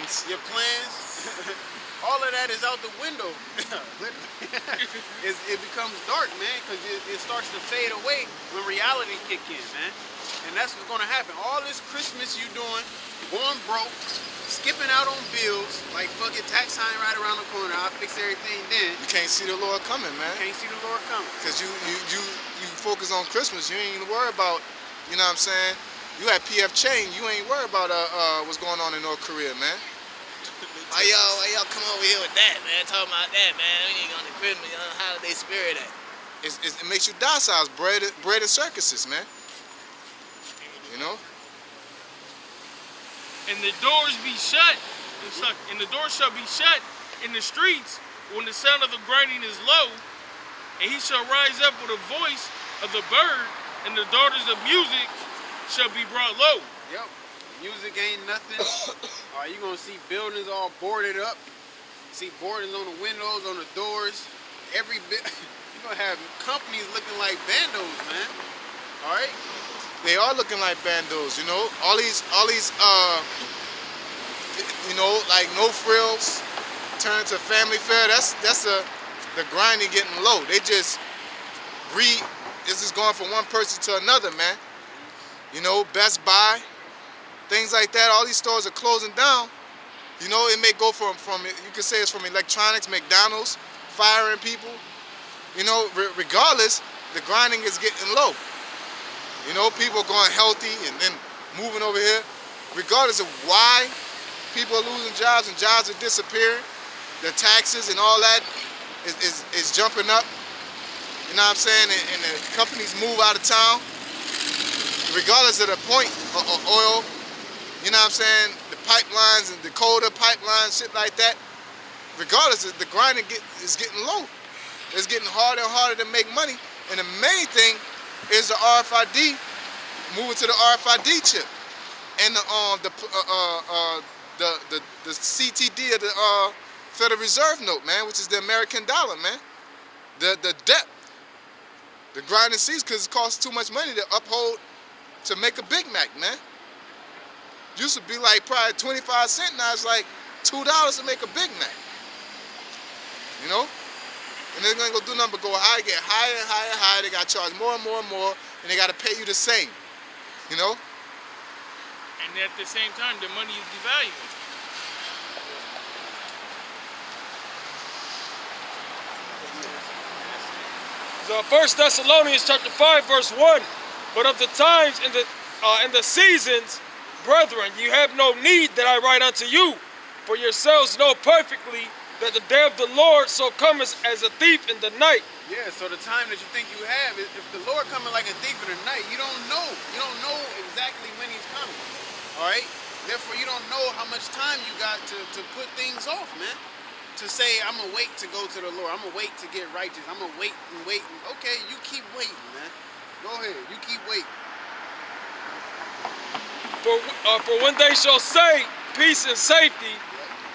plans. Your plans. All of that is out the window. It becomes dark, man, because it starts to fade away when reality kick in, man. And that's what's going to happen. All this Christmas you doing, going broke, skipping out on bills, like fucking tax time right around the corner. I'll fix everything then. You can't see the Lord coming, man. Can't see the Lord coming. Because you focus on Christmas. You ain't even worried about, you know what I'm saying? You at PF Chain. You ain't worried about what's going on in North Korea, man. Why y'all come over here with that, man? Talking about that, man. We ain't on the Christmas, holiday spirit at. It makes you docile, bread and circuses, man. You know? And the doors be shut. And the doors shall be shut in the streets when the sound of the grinding is low. And he shall rise up with a voice of the bird, and the daughters of music shall be brought low. Yep. Music ain't nothing. You're going to see buildings all boarded up. See boardings on the windows, on the doors. Every bit. You're going to have companies looking like bandos, man. All right? They are looking like bandos, you know? All these you know, like no frills, turn to family fare. That's the grinding getting low. They just this is going from one person to another, man. You know, Best Buy, things like that. All these stores are closing down. You know, it may go from you could say it's from electronics, McDonald's, firing people. You know, regardless, the grinding is getting low. You know, people are going healthy and then moving over here. Regardless of why people are losing jobs and jobs are disappearing, the taxes and all that is jumping up. You know what I'm saying? And the companies move out of town. Regardless of the point of oil, you know what I'm saying? The pipelines and Dakota pipelines, shit like that. Regardless, the grinding is getting low. It's getting harder and harder to make money. And the main thing is the RFID, moving to the RFID chip, and the CTD of the Federal Reserve note, man, which is the American dollar, man. The debt, the grinding cease because it costs too much money to uphold, to make a Big Mac, man. Used to be like probably 25 cents, now it's like $2 to make a Big Mac. You know? And they're gonna go do nothing but go high, get higher and higher and higher. They gotta charge more and more and more, and they gotta pay you the same. You know? And at the same time, the money is devaluing. So 1 Thessalonians chapter 5, verse 1. But of the times and the seasons, brethren, you have no need that I write unto you, for yourselves know perfectly that the day of the Lord so cometh as a thief in the night. Yeah, so the time that you think you have, if the Lord coming like a thief in the night, you don't know. You don't know exactly when he's coming. All right? Therefore, you don't know how much time you got to put things off, man. To say, I'm going to wait to go to the Lord. I'm going to wait to get righteous. I'm going to wait and wait. Okay, you keep waiting, man. Go ahead. You keep waiting. For when they shall say peace and safety,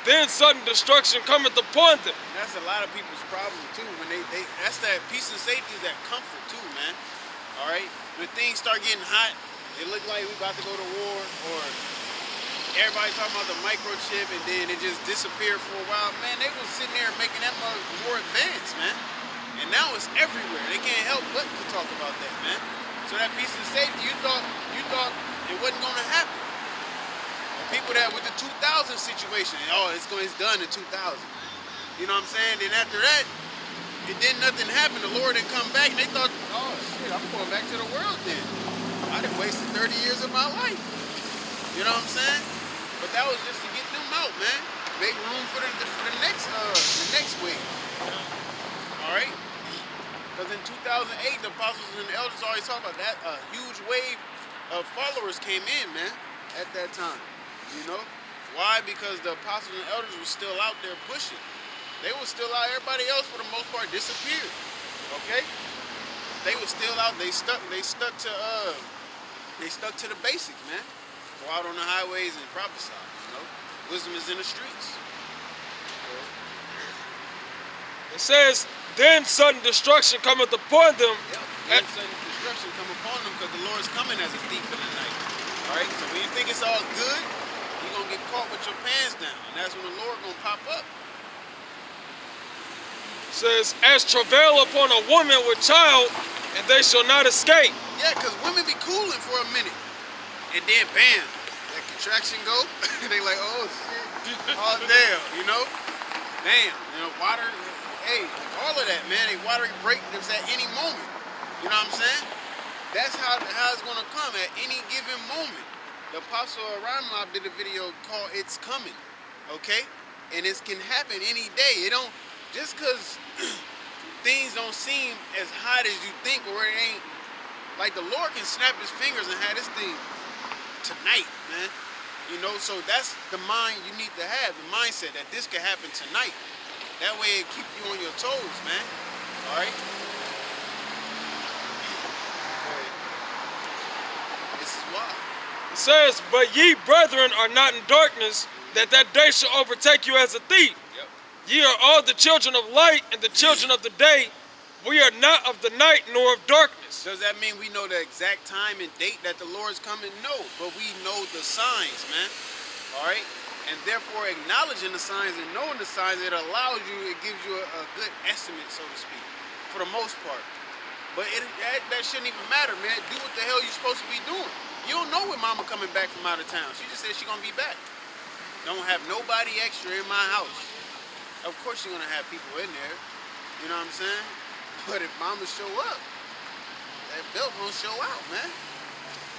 then sudden destruction cometh upon them. That's a lot of people's problem too. When they that's that peace and safety is that comfort too, man. All right. When things start getting hot, it look like we about to go to war, or everybody talking about the microchip, and then it just disappeared for a while. Man, they was sitting there making that more advanced, man. And now it's everywhere. They can't help but to talk about that, man. So that peace and safety, you thought it wasn't gonna happen. People that with the 2000 situation, it's done in 2000. You know what I'm saying? Then after that, it didn't nothing happen. The Lord didn't come back, and they thought, oh shit, I'm going back to the world then. I done wasted 30 years of my life. You know what I'm saying? But that was just to get them out, man. Make room for the next wave. All right? Because in 2008, the apostles and the elders always talk about that. A huge wave of followers came in, man, at that time. You know? Why? Because the apostles and elders were still out there pushing. They were still out. Everybody else, for the most part, disappeared. Okay? They were still out. They stuck to the basics, man. Go out on the highways and prophesy. You know? Wisdom is in the streets. It says, then sudden destruction cometh upon them. Yep. Then sudden destruction come upon them because the Lord's coming as a thief in the night. All right? So when you think it's all good, you're going to get caught with your pants down. And that's when the Lord gonna pop up. Says, as travail upon a woman with child, and they shall not escape. Yeah, because women be cooling for a minute. And then bam, that contraction go. They like, oh shit. Oh damn, you know? Damn, you know, water, hey, all of that, man. They water break is at any moment. You know what I'm saying? That's how it's gonna come at any given moment. The Apostle Aramab did a video called It's Coming. Okay? And it can happen any day. It don't just cause things don't seem as hot as you think, or it ain't like the Lord can snap his fingers and have this thing tonight, man. You know, so that's the mind you need to have, the mindset that this can happen tonight. That way it keep you on your toes, man. All right? This is why. It says, but ye brethren are not in darkness, that day shall overtake you as a thief. Yep. Ye are all the children of light and the children of the day. We are not of the night nor of darkness. Does that mean we know the exact time and date that the Lord's coming? No, but we know the signs, man. All right? And therefore acknowledging the signs and knowing the signs, it allows you, it gives you a good estimate, so to speak, for the most part. But that shouldn't even matter, man. Do what the hell you're supposed to be doing. You don't know when mama coming back from out of town. She just said she's going to be back. Don't have nobody extra in my house. Of course you're going to have people in there. You know what I'm saying? But if mama show up, that belt gonna show out, man.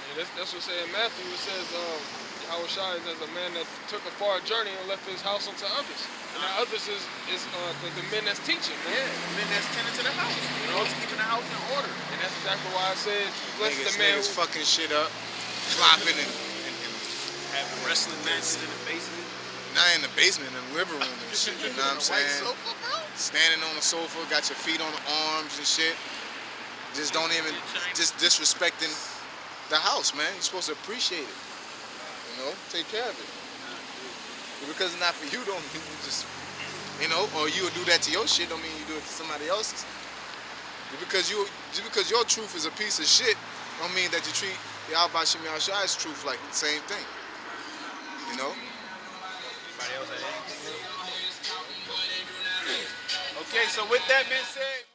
Yeah, that's what it says in Matthew. It says, Yahweh Shai is as a man that took a far journey and left his house unto others. And the others is the men that's teaching, man. Yeah, the men that's tending to the house. You know, keeping the house in order. And that's exactly why I said, bless the man Niggas fucking shit up, flopping and having wrestling matches in the basement. not in the basement, in the living room and shit. You know what I'm White saying? sofa, bro. Standing on the sofa, got your feet on the arms and shit. Just don't even, just disrespecting the house, man. You're supposed to appreciate it. You know, take care of it. Because it's not for you, don't mean you just, you know, or you would do that to your shit, don't mean you do it to somebody else's. Just because your truth is a piece of shit, don't mean that you treat Yahweh Shem Yahshai's truth like the same thing. You know? Anybody else have anything? Okay, so with that being said.